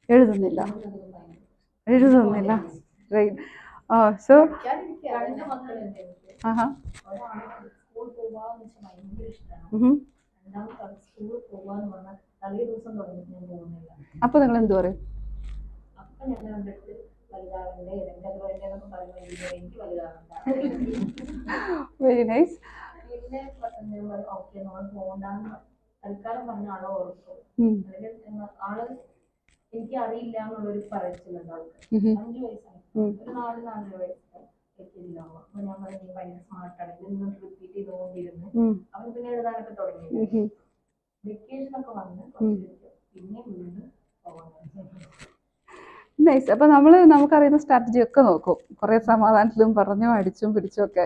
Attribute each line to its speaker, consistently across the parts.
Speaker 1: എഴുതുന്നില്ല എഴുതുന്നില്ല right. So ആഹാ അപ്പൊ നിങ്ങൾ എന്ത് പറയും? Very nice. എനിക്ക് അറിയില്ല എന്നുള്ളൊരു പറച്ചിലുണ്ടാവും. 5 വയസ്സാണ്, ഒരു 4 വയസ്സ് അപ്പൊ ഞാൻ പറഞ്ഞു ഭയങ്കര സ്മാർട്ടാണ്, ഇതൊന്നും റിപ്പീറ്റ് ചെയ്തുകൊണ്ടിരുന്നു. അവൻ പിന്നെ എഴുതാനൊക്കെ തുടങ്ങി. വെക്കേഷൻ ഒക്കെ വന്ന് പിന്നെ വീണ്ടും നൈസ്. അപ്പൊ നമുക്കറിയുന്ന സ്ട്രാറ്റജി ഒക്കെ നോക്കും, കുറെ സമാധാനത്തിലും പറഞ്ഞു അടിച്ചും പിടിച്ചും ഒക്കെ.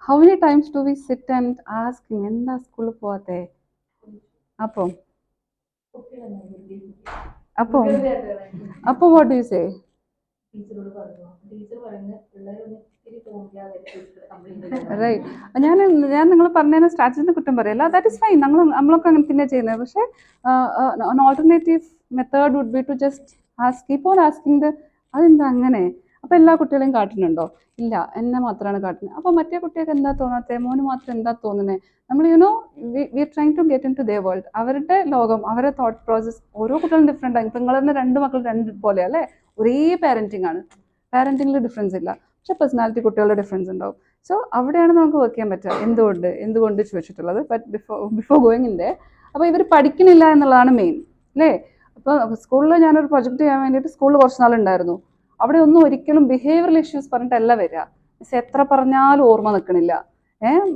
Speaker 1: How many times do we sit and ask എന്താ സ്കൂളിൽ പോവാത്തെ? അപ്പം what do you say? Right. ഞാൻ നിങ്ങൾ പറഞ്ഞതിന് സ്ട്രാറ്റജിന്ന് കുറ്റം പറയല്ല, ദാറ്റ് ഇസ് ഫൈൻ. നമ്മളൊക്കെ അങ്ങനെ തന്നെ ചെയ്യുന്നത്. പക്ഷേ alternative method would be to just keep on asking അതെന്താ അങ്ങനെ? അപ്പൊ എല്ലാ കുട്ടികളെയും കാട്ടുന്നുണ്ടോ? ഇല്ല, എന്നെ മാത്രമാണ് കാട്ടുന്നത്. അപ്പൊ മറ്റേ കുട്ടികൾക്ക് എന്താ തോന്നാത്തത്? മോന് മാത്രം എന്താ തോന്നുന്നത്? നമ്മൾ we trying to get into their world. അവരുടെ ലോകം, അവരുടെ തോട്ട് പ്രോസസ് ഓരോ കുട്ടികളും ഡിഫറെൻ്റ് ആണ്. ഇപ്പം നിങ്ങൾ തന്നെ 2 മക്കൾ 2 പോലെ അല്ലേ? ഒരേ പാരന്റിങ് ആണ്, പാരന്റിങ്ങിൽ ഡിഫറൻസ് ഇല്ല, പക്ഷെ പേഴ്സണാലിറ്റി കുട്ടികളുടെ ഡിഫറൻസ് ഉണ്ടാവും. സോ അവിടെയാണ് നമുക്ക് വർക്ക് ചെയ്യാൻ പറ്റുക. എന്തുകൊണ്ട് ചോദിച്ചിട്ടുള്ളത്. ബട്ട് ബിഫോർ ഗോയിങ് ഇൻ ദേ, അപ്പോൾ ഇവർ പഠിക്കുന്നില്ല എന്നുള്ളതാണ് മെയിൻ അല്ലേ? അപ്പോൾ സ്കൂളിൽ ഞാനൊരു പ്രൊജക്ട് ചെയ്യാൻ വേണ്ടിയിട്ട് സ്കൂളിൽ കുറച്ച് നാളുണ്ടായിരുന്നു. അവിടെ ഒന്നും ഒരിക്കലും ബിഹേവിയറൽ ഇഷ്യൂസ് പറഞ്ഞിട്ടല്ല വരിക. മിസ് എത്ര പറഞ്ഞാലും ഓർമ്മ നിൽക്കണില്ല,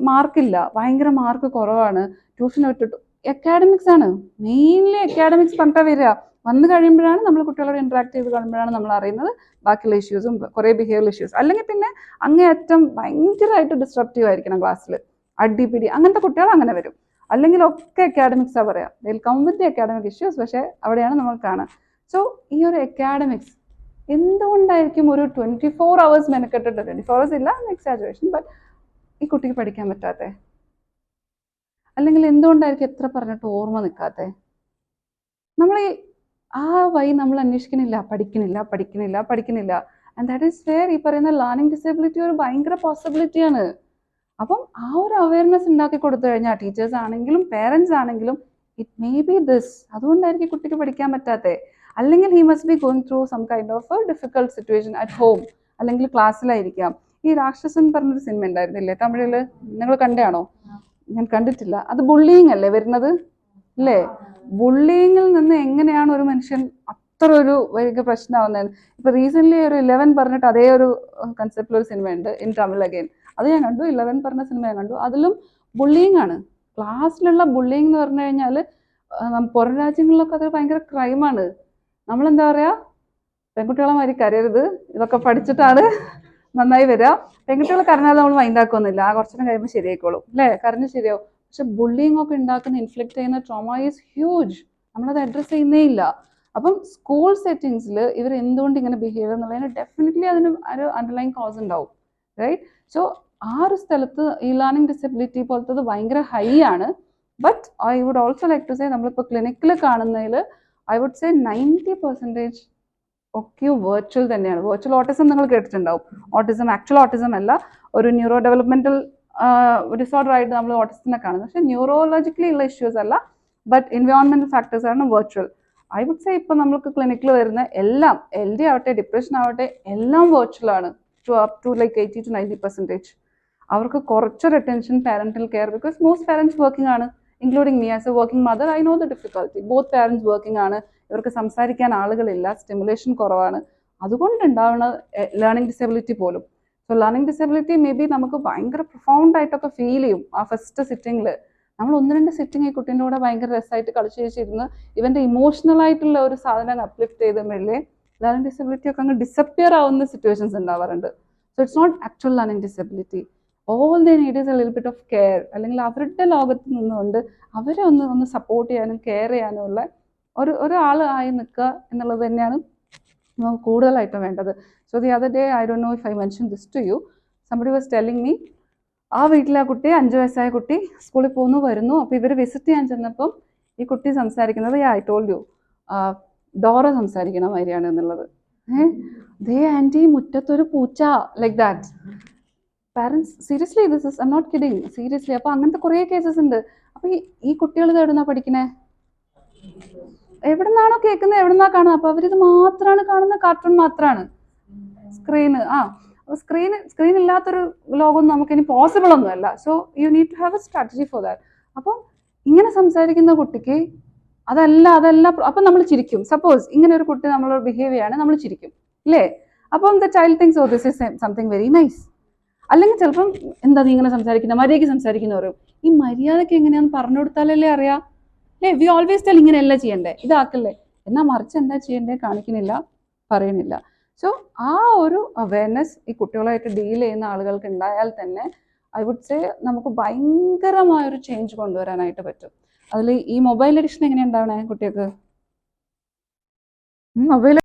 Speaker 1: മാർക്കില്ല, ഭയങ്കര മാർക്ക് കുറവാണ്, ട്യൂഷൻ വിട്ടിട്ടു. അക്കാഡമിക്സ് ആണ് മെയിൻലി, അക്കാഡമിക്സ് പറഞ്ഞിട്ടാണ് വരിക. വന്നു കഴിയുമ്പോഴാണ് നമ്മൾ കുട്ടികളോട് ഇന്ററാക്ട് ചെയ്ത് കഴിയുമ്പോഴാണ് നമ്മൾ അറിയുന്നത് ബാക്കിയുള്ള ഇഷ്യൂസും കുറേ ബിഹേവിയറൽ ഇഷ്യൂസ്. അല്ലെങ്കിൽ പിന്നെ അങ്ങേയറ്റം ഭയങ്കരമായിട്ട് ഡിസ്ട്രപ്റ്റീവ് ആയിരിക്കണം ക്ലാസ്സിൽ, അടിപിടി, അങ്ങനത്തെ കുട്ടികൾ അങ്ങനെ വരും. അല്ലെങ്കിൽ ഒക്കെ അക്കാഡമിക്സാ പറയാം, deal come with the academic issues. പക്ഷേ അവിടെയാണ് നമ്മൾ കാണുക. സോ ഈ ഒരു അക്കാഡമിക്സ് എന്തുകൊണ്ടായിരിക്കും ഒരു 24 hours മെനക്കെട്ടിട്ട്, 24 hours ഇല്ല, എക്സാജുറേഷൻ, ബട്ട് ഈ കുട്ടിക്ക് പഠിക്കാൻ പറ്റാത്തേ? അല്ലെങ്കിൽ എന്തുകൊണ്ടായിരിക്കും എത്ര പറഞ്ഞിട്ട് ഓർമ്മ നിൽക്കാത്തേ? നമ്മൾ ആ വഴി നമ്മൾ അന്വേഷിക്കുന്നില്ല, പഠിക്കുന്നില്ല. ആൻഡ് ദാറ്റ് ഈസ് വെയർ ഈ പറയുന്ന ലേണിംഗ് ഡിസേബിലിറ്റി ഒരു ഭയങ്കര പോസിബിലിറ്റിയാണ്. അപ്പം ആ ഒരു അവയർനെസ് ഉണ്ടാക്കി കൊടുത്തു കഴിഞ്ഞാൽ ടീച്ചേഴ്സ് ആണെങ്കിലും പേരൻസ് ആണെങ്കിലും ഇറ്റ് മേ ബി ദിസ്, അതുകൊണ്ടായിരിക്കും കുട്ടിക്ക് പഠിക്കാൻ പറ്റാത്തേ. അല്ലെങ്കിൽ he must be going through some kind of a difficult situation at home, അല്ലെങ്കിൽ ക്ലാസ്സിലായിരിക്കാം. ഈ രാക്ഷസൻ പറഞ്ഞൊരു സിനിമ ഉണ്ടായിരുന്നില്ലേ തമിഴില്, നിങ്ങൾ കണ്ടാണോ? ഞാൻ കണ്ടിട്ടില്ല. അത് ബുള്ളിങ് അല്ലേ വരുന്നത് അല്ലേ? ബുള്ളിങ്ങിൽ നിന്ന് എങ്ങനെയാണ് ഒരു മനുഷ്യൻ അത്ര ഒരു വലിയ പ്രശ്നമാവുന്നത്? ഇപ്പൊ റീസെന്റ് ഒരു 11 പറഞ്ഞിട്ട് അതേ ഒരു കൺസെപ്റ്റിൽ ഒരു സിനിമ ഉണ്ട് ഇൻ തമിഴ് അഗൈൻ. അത് ഞാൻ കണ്ടു. 11 പറഞ്ഞ സിനിമ ഞാൻ കണ്ടു. അതിലും ബുള്ളിങ് ആണ്. ക്ലാസ്സിലുള്ള ബുള്ളിങ് എന്ന് പറഞ്ഞു കഴിഞ്ഞാൽ പുറം രാജ്യങ്ങളിലൊക്കെ അത് ഭയങ്കര ക്രൈമാണ്. നമ്മളെന്താ പറയാ, പെൺകുട്ടികളെ മാതിരി കരയരുത്, ഇതൊക്കെ പഠിച്ചിട്ടാണ് നന്നായി വരിക. പെൺകുട്ടികൾ കരഞ്ഞാൽ നമ്മൾ മൈൻഡാക്കൊന്നുമില്ല, ആ കുറച്ചു നേരം കഴിയുമ്പോൾ ശരിയായിക്കോളും അല്ലേ, കരഞ്ഞ് ശരിയാവും. പക്ഷെ ബുള്ളിങ് ഒക്കെ ഉണ്ടാക്കുന്ന, ഇൻഫ്ലിക്ട് ചെയ്യുന്ന ട്രോമ ഈസ് ഹ്യൂജ്. നമ്മളത് അഡ്രസ്സ് ചെയ്യുന്നേ ഇല്ല. അപ്പം സ്കൂൾ സെറ്റിങ്സിൽ ഇവർ എന്തുകൊണ്ട് ഇങ്ങനെ ബിഹേവ് എന്നുള്ളതിന് ഡെഫിനറ്റ്ലി അതിന് ഒരു അണ്ടർലൈൻ കോസ് ഉണ്ടാവും, റൈറ്റ്? സോ ആ ഒരു സ്ഥലത്ത് ഈ ലേണിംഗ് ഡിസബിലിറ്റി പോലത്തത് ഭയങ്കര ഹൈ ആണ്. But I would also like to say, നമ്മളിപ്പോൾ ക്ലിനിക്കിൽ കാണുന്നതിൽ ഐ വുഡ് സേ 90% ഒക്കെ വെർച്വൽ തന്നെയാണ്. വെർച്വൽ ഓട്ടിസം നിങ്ങൾ കേട്ടിട്ടുണ്ടാവും. ഓട്ടിസം ആക്ച്വൽ ഓട്ടിസം അല്ല, ഒരു ന്യൂറോ ഡെവലപ്മെന്റൽ ഡിസോർഡർ ആയിട്ട് നമ്മൾ ഓട്ടിസത്തിനെ കാണുന്നത്. പക്ഷേ ന്യൂറോളജിക്കലി ഉള്ള ഇഷ്യൂസ് അല്ല, ബട്ട് എൻവയോൺമെന്റൽ ഫാക്ടേഴ്സ് ആണ് വെർച്വൽ. ഐ വുഡ് സേ ഇപ്പം നമുക്ക് ക്ലിനിക്കിൽ വരുന്ന എല്ലാം, LD ആവട്ടെ ഡിപ്രഷൻ ആവട്ടെ, എല്ലാം വെർച്വൽ ആണ്. Up to like 80-90%. അവർക്ക് കുറച്ചൊരു attention parental care, because most parents working ആണ്, including me as a working mother. I know the difficulty. Both parents working ആണ്, ഇവർക്ക് സംസാരിക്കാൻ ആളുകളില്ല, സ്റ്റിമുലേഷൻ കുറവാണ്. അതുകൊണ്ടുണ്ടാവുന്ന ലേണിംഗ് ഡിസബിലിറ്റി പോലും. So learning disability may be നമുക്ക് ഭയങ്കര പ്രൊഫൗണ്ട് ആയിട്ടൊക്കെ ഫീൽ ചെയ്യും ആ ഫസ്റ്റ് സിറ്റിങ്ങിൽ. നമ്മൾ 1-2 സിറ്റിംഗ് ഈ കുട്ടീൻ്റെ കൂടെ ഭയങ്കര രസമായിട്ട് കളിച്ച് വെച്ചിരുന്ന് ഇവൻ്റെ ഇമോഷണൽ ആയിട്ടുള്ള ഒരു സാധനം അപ്ലിഫ്റ്റ് ചെയ്ത് മേലെ ലേണിംഗ് ഡിസബിലിറ്റി ഒക്കെ അങ്ങ് ഡിസപ്പിയർ ആവുന്ന സിറ്റുവേഷൻസ് ഉണ്ടാവാറുണ്ട്. So it's not actual learning disability. All they need is a little bit of care. അല്ലെങ്കിൽ അവരുടെ ലോകത്ത് നിന്നുകൊണ്ട് അവരെ ഒന്ന് സപ്പോർട്ട് ചെയ്യാനും കെയർ ചെയ്യാനും ഉള്ള ഒരാൾ ആയി നിൽക്കുക എന്നുള്ളത് തന്നെയാണ് നമുക്ക് കൂടുതലായിട്ടും വേണ്ടത്. So the other day, I don't know if I mention this to you, somebody was telling me, ആ വീട്ടിലെ ആ കുട്ടി 5 വയസ്സായ കുട്ടി സ്കൂളിൽ പോകുന്നു വരുന്നു. അപ്പോൾ ഇവർ വിസിറ്റ് ചെയ്യാൻ ചെന്നപ്പം ഈ കുട്ടി സംസാരിക്കുന്നത്, ഐ ടോൾഡ് യു, ഡോറ സംസാരിക്കണ മാതിരിയാണ് എന്നുള്ളത്. ദേ ആൻറ്റി മുറ്റത്തൊരു പൂച്ച, like that. Parents seriously, this is I'm not kidding, seriously. അപ്പൊ അങ്ങനത്തെ കുറേ കേസസ് ഉണ്ട്. അപ്പൊ ഈ കുട്ടികൾ ഇത് എവിടുന്നാ പഠിക്കണേ? എവിടുന്നാണോ കേൾക്കുന്നത്, എവിടുന്നാ കാണുന്നത്? അപ്പൊ അവരിത് മാത്രമാണ് കാണുന്നത്, കാർട്ടൂൺ മാത്രമാണ്, സ്ക്രീന്. സ്ക്രീൻ ഇല്ലാത്തൊരു ലോകമൊന്നും നമുക്കിനി പോസിബിൾ ഒന്നുമല്ല. So you need to have a strategy for that. അപ്പം ഇങ്ങനെ സംസാരിക്കുന്ന കുട്ടിക്ക് അതല്ല അപ്പം നമ്മൾ ചിരിക്കും. സപ്പോസ് ഇങ്ങനെ ഒരു കുട്ടി നമ്മളോട് ബിഹേവ് ചെയ്യാണ്, നമ്മൾ ചിരിക്കും, അല്ലേ? അപ്പം the child things, oh this is something very nice. അല്ലെങ്കിൽ ചിലപ്പം എന്താ നീ ഇങ്ങനെ സംസാരിക്കുന്ന, മര്യാദയ്ക്ക് സംസാരിക്കുന്ന പറയും. ഈ മര്യാദയ്ക്ക് എങ്ങനെയാന്ന് പറഞ്ഞു കൊടുത്താലല്ലേ അറിയാം, അല്ലേ? വി ഓൾവേസ് ടെൽ ഇങ്ങനെയല്ല ചെയ്യണ്ടേ, ഇതാക്കല്ലേ. എന്നാൽ മറിച്ച് എന്താ ചെയ്യണ്ടേ കാണിക്കുന്നില്ല, പറയുന്നില്ല. സോ ആ ഒരു അവയർനെസ് ഈ കുട്ടികളായിട്ട് ഡീൽ ചെയ്യുന്ന ആളുകൾക്ക് ഉണ്ടായാൽ തന്നെ ഐ വുഡ് സേ നമുക്ക് ഭയങ്കരമായൊരു ചേഞ്ച് കൊണ്ടുവരാനായിട്ട് പറ്റും. അതിൽ ഈ മൊബൈൽ അഡിക്ഷൻ എങ്ങനെയാണ് ഉണ്ടാവണേ കുട്ടികൾക്ക്? മൊബൈൽ